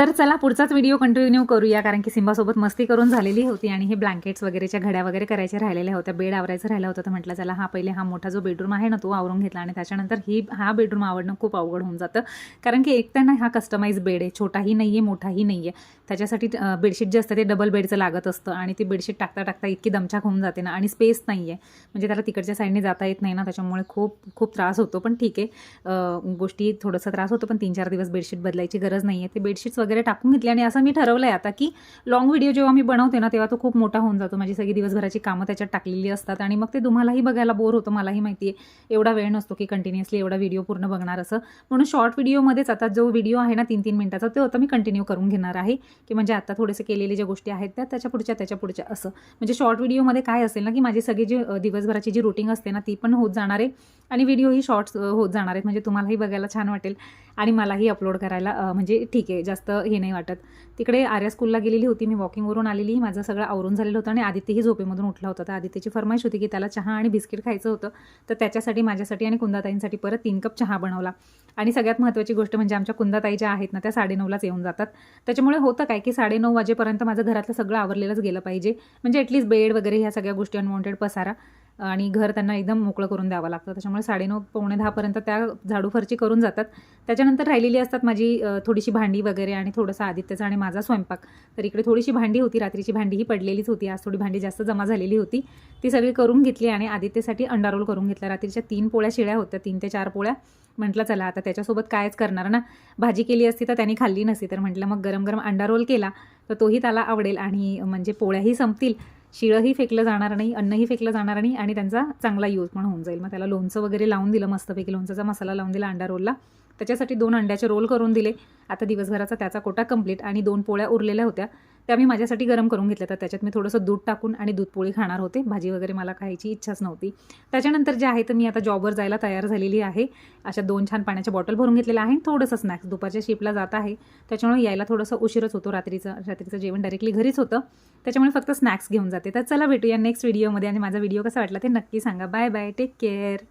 तर चला पुढचाच video continue करूया, कारण की सिम्बासोबत मस्ती करून झालेली होती आणि हे ब्लँकेट्स वगैरेच्या घड्या वगैरे करायच्या राहिलेल्या होत्या, बेड आवरायचं राहिलं होतं. तर म्हटलं चला पहिले हा मोठा जो बेडरूम आहे ना तो आवरून घेतला आणि त्याच्यानंतर हा बेडरूम आवडणं खूप अवघड होऊन जातं, कारण की एक तर ना हा कस्टमाइज बेड आहे, छोटाही नाही आहे मोठाही नाही आहे. त्याच्यासाठी बेडशीट जे असतं ते डबल बेडचं लागत असतं आणि ती बेडशीट टाकता टाकता इतकी दमछाक होऊन जाते ना, आणि स्पेस नाही आहे, म्हणजे त्याला तिकडच्या साईडने जाता येत नाही ना, त्याच्यामुळे खूप खूप त्रास होतो. पण ठीक आहे, गोष्टी थोडासा त्रास होतो, पण 3-4 दिवस बेडशीट बदलायची गरज नाही आहे. ते बेडशीट्स वगैरे टाकून घेतली आणि असं मी ठरवलं आहे आता की लॉंग व्हिडिओ जेव्हा मी बनवते ना तेव्हा तो खूप मोठा होऊन जातो, माझी सगळी दिवसभराची कामं त्याच्यात टाकलेली असतात आणि मग ते तुम्हालाही बघायला बोर होतं, मलाही माहिती आहे एवढा वेळ नसतो की कंटिन्युअसली एवढा व्हिडिओ पूर्ण बघणार असं. म्हणून शॉर्ट व्हिडिओमध्येच आता जो व्हिडिओ आहे ना 3-3 मिनिटाचा तो आता मी कंटिन्यू करून घेणार आहे, की म्हणजे आता थोडेसे केलेले ज्या गोष्टी आहेत त्याच्या पुढच्या असं, म्हणजे शॉर्ट व्हिडिओमध्ये काय असेल ना की माझी सगळी जी दिवसभराची जी रुटीन असते ना ती पण होत जाणार आहे आणि व्हिडिओही शॉर्ट्स होत जाणार आहेत, म्हणजे तुम्हालाही बघायला छान वाटेल आणि मलाही अपलोड करायला म्हणजे ठीक आहे, जास्त हे नाही वाटत. तिकडे आर्या स्कूलला गेलेली होती, मी वॉकिंगवरून आलेली, माझं सगळं आवरून झालेलं होतं आणि आदित्यही झोपेमधून उठला होता. तर आदित्यची फरमाईश होती की त्याला चहा आणि बिस्किट खायचं होतं, तर त्याच्यासाठी माझ्यासाठी आणि कुंदाताईंसाठी परत 3 कप चहा बनवला. आणि सगळ्यात महत्त्वाची गोष्ट म्हणजे आमच्या कुंदाताई ज्या आहेत ना त्या 9:30लाच येऊन जातात, त्याच्यामुळे होतं काय की 9:30 वाजेपर्यंत माझं घरातलं सगळं आवरलेलंच गेलं पाहिजे, म्हणजे ॲटलीस्ट बेड वगैरे ह्या सगळ्या गोष्टी अनवॉन्टेड पसारा आणि घर त्यांना एकदम मोकळं करून द्यावं लागतं. त्याच्यामुळे 9:30 पावणे 10पर्यंत त्या झाडू फरची करून जातात. त्याच्यानंतर राहिलेली असतात माझी थोडीशी भांडी वगैरे आणि थोडंसं आदित्यचा आणि माझा स्वयंपाक. तर इकडे थोडीशी भांडी होती, रात्रीची भांडी ही पडलेलीच होती, आज थोडी भांडी जास्त जमा झालेली होती, ती सगळी करून घेतली आणि आदित्यसाठी अंडा रोल करून घेतला. रात्रीच्या 3 पोळ्या शिळ्या होत्या, 3 ते 4 पोळ्या. म्हटलं चला आता त्याच्यासोबत कायच करणार ना, भाजी केली असती तर त्यांनी खाल्ली नसती, तर म्हटलं मग गरम गरम अंडा रोल केला तर तोही त्याला आवडेल आणि म्हणजे पोळ्याही संपतील, शिळंही फेकलं जाणार नाही, अन्नही फेकलं जाणार नाही आणि त्यांचा चांगला यूज पण होऊन जाईल. मग त्याला लोणचं वगैरे लावून दिलं, मस्तपैकी लोणचाचा मसाला लावून दिला अंडा रोलला, त्याच्यासाठी 2 अंड्याचे रोल करून दिले. आता दिवसभराचा त्याचा कोटा कंप्लीट आणि 2 पोळ्या उरलेल्या होत्या त्या मी माझ्यासाठी गरम करून घेतल्या, तर त्याच्यात मी थोडंसं दूध टाकून आणि दूधपोळी खाणार होते, भाजी वगैरे मला खायची इच्छाच नव्हती. त्याच्यानंतर जे आहे तर मी आता जॉबवर जायला तयार झालेली आहे, अशा 2 छान पाण्याच्या बॉटल भरून घेतलेल्या आहे, थोडंसं स्नॅक्स, दुपारच्या शिफ्टला जात आहे त्याच्यामुळे यायला थोडंसं उशीरच होतो, रात्रीचं जेवण डायरेक्टली घरीच होतं, त्याच्यामुळे फक्त स्नॅक्स घेऊन जाते. तर चला भेटूया नेक्स्ट व्हिडिओमध्ये आणि माझा व्हिडिओ कसा वाटला ते नक्की सांगा. Bye bye, take care.